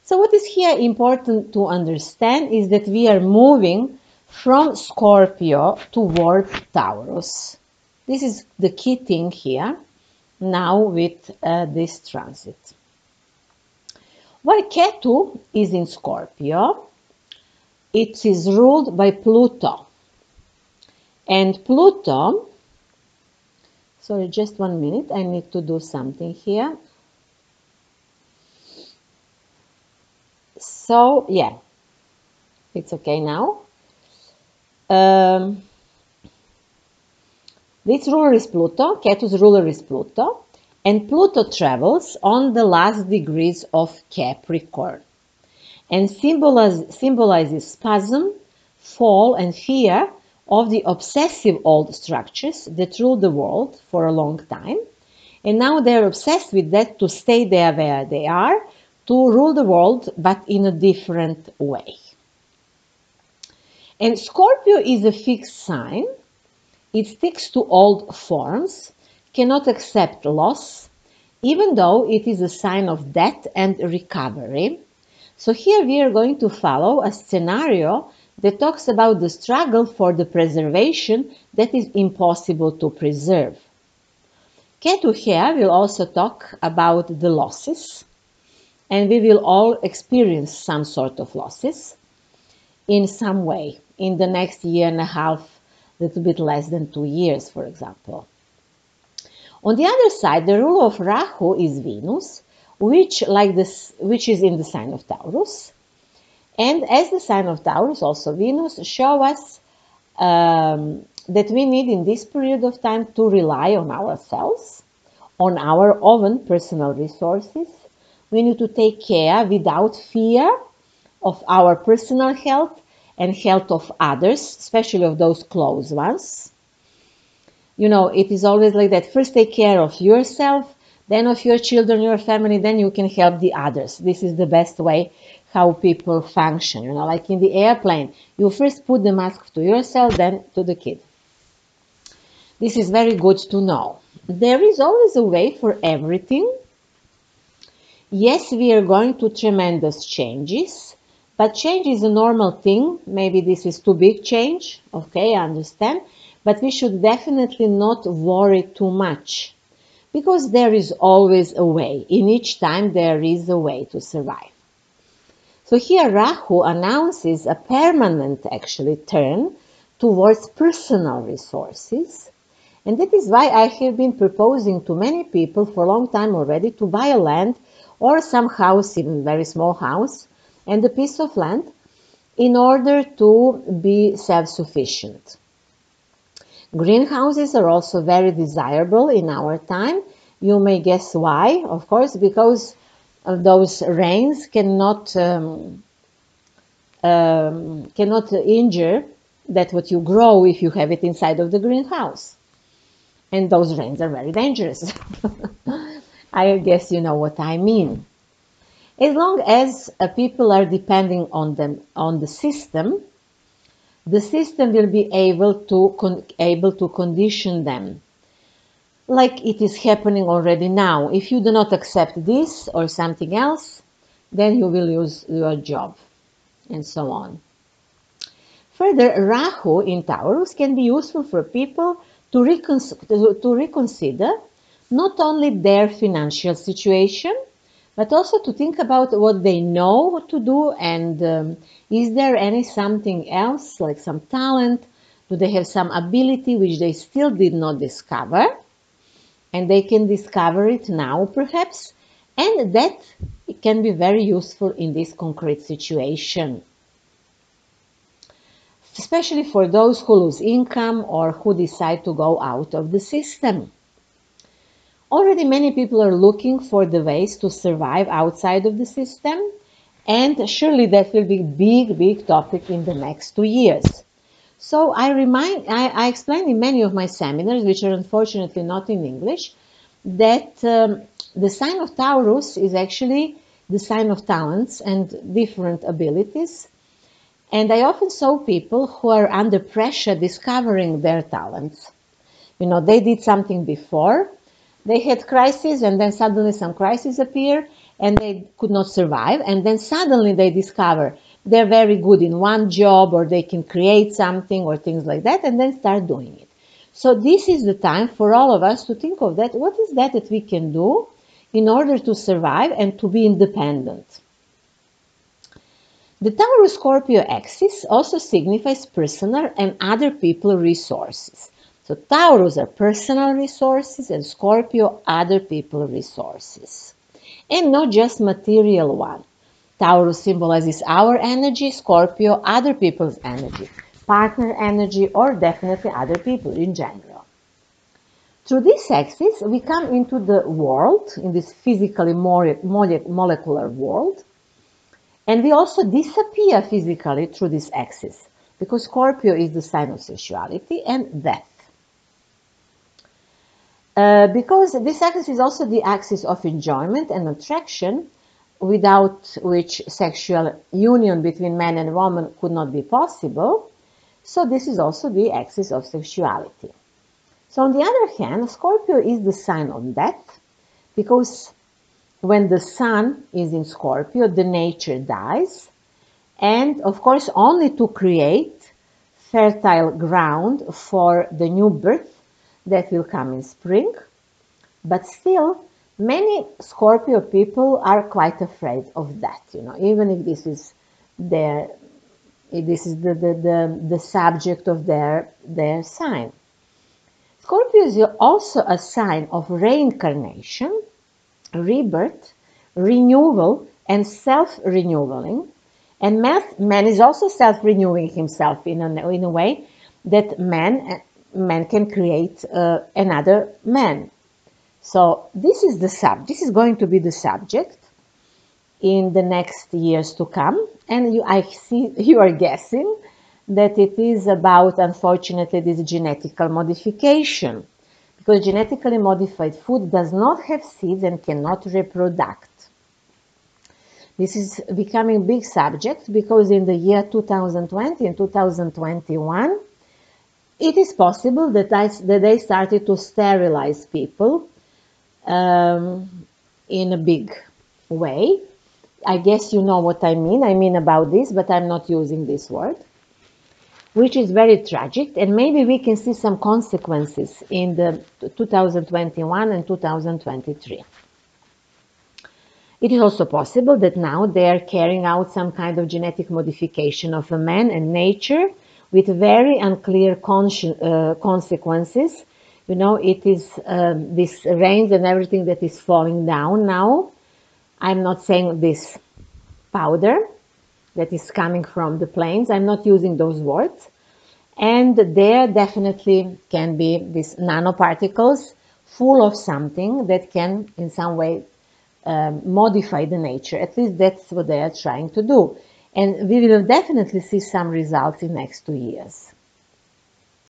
So what is here important to understand is that we are moving from Scorpio toward Taurus. This is the key thing here now with this transit. While Ketu is in Scorpio, it is ruled by Pluto. And Pluto, sorry, just 1 minute, I need to do something here. So, yeah, it's okay now. This ruler is Pluto, Ketu's ruler is Pluto, and Pluto travels on the last degrees of Capricorn and symbolizes spasm, fall, and fear of the obsessive old structures that ruled the world for a long time. And now they're obsessed with that to stay there where they are, to rule the world, but in a different way. And Scorpio is a fixed sign. It sticks to old forms, cannot accept loss, even though it is a sign of death and recovery. So here we are going to follow a scenario that talks about the struggle for the preservation that is impossible to preserve. Ketu here will also talk about the losses, and we will all experience some sort of losses in some way in the next year and a half, a little bit less than 2 years, for example. On the other side, the ruler of Rahu is Venus, which is in the sign of Taurus. And as the sign of Taurus, also Venus, show us that we need in this period of time to rely on ourselves, on our own personal resources. We need to take care without fear of our personal health and health of others, especially of those close ones. You know, it is always like that. First take care of yourself, then of your children, your family, then you can help the others. This is the best way how people function. You know, like in the airplane, you first put the mask to yourself, then to the kid. This is very good to know. There is always a way for everything. Yes, we are going to tremendous changes, but change is a normal thing. Maybe this is too big change. Okay, I understand. But we should definitely not worry too much, because there is always a way. In each time there is a way to survive. So here Rahu announces a permanent actually turn towards personal resources. And that is why I have been proposing to many people for a long time already to buy a land or some house, even very small house, and a piece of land in order to be self-sufficient. Greenhouses are also very desirable in our time. You may guess why, of course, because of those rains cannot injure that what you grow if you have it inside of the greenhouse. And those rains are very dangerous. I guess you know what I mean. As long as people are depending on the system will be able to condition them, like it is happening already now. If you do not accept this or something else, then you will lose your job, and so on. Further, Rahu in Taurus can be useful for people to reconsider not only their financial situation, but also to think about what they know what to do, and is there something else, like some talent? Do they have some ability which they still did not discover? And they can discover it now, perhaps, and that it can be very useful in this concrete situation. Especially for those who lose income or who decide to go out of the system. Already many people are looking for the ways to survive outside of the system, and surely that will be a big topic in the next 2 years. So I explained in many of my seminars, which are unfortunately not in English, that the sign of Taurus is actually the sign of talents and different abilities. And I often saw people who are under pressure discovering their talents. You know, they did something before, they had crises, and then suddenly some crises appear, and they could not survive, and then suddenly they discover they're very good in one job, or they can create something or things like that, and then start doing it. So this is the time for all of us to think of that. What is that we can do in order to survive and to be independent? The Taurus-Scorpio axis also signifies personal and other people resources. So Taurus are personal resources and Scorpio other people resources. And not just material one. Taurus symbolizes our energy, Scorpio other people's energy, partner energy, or definitely other people in general. Through this axis, we come into the world, in this physically molecular world, and we also disappear physically through this axis, because Scorpio is the sign of sexuality and death. Because this axis is also the axis of enjoyment and attraction, without which sexual union between man and woman could not be possible. So this is also the axis of sexuality. So on the other hand, Scorpio is the sign of death, because when the sun is in Scorpio, the nature dies, and of course only to create fertile ground for the new birth that will come in spring. But still, many Scorpio people are quite afraid of that, even if this is the subject of their sign. Scorpio is also a sign of reincarnation, rebirth, renewal, and self-renewing. And man is also self-renewing himself in a way that man can create another man. So this is going to be the subject in the next years to come. And I see you are guessing that it is about, unfortunately, this genetical modification. Because genetically modified food does not have seeds and cannot reproduce. This is becoming a big subject because in the year 2020 and 2021, it is possible that they started to sterilize people in a big way. I guess you know what I mean about this, but I'm not using this word, which is very tragic, and maybe we can see some consequences in the 2021 and 2023. It is also possible that now they are carrying out some kind of genetic modification of a man and nature with very unclear consequences. It is this rains and everything that is falling down now. I'm not saying this powder that is coming from the plains. I'm not using those words. And there definitely can be these nanoparticles full of something that can in some way modify the nature. At least that's what they are trying to do. And we will definitely see some results in the next 2 years.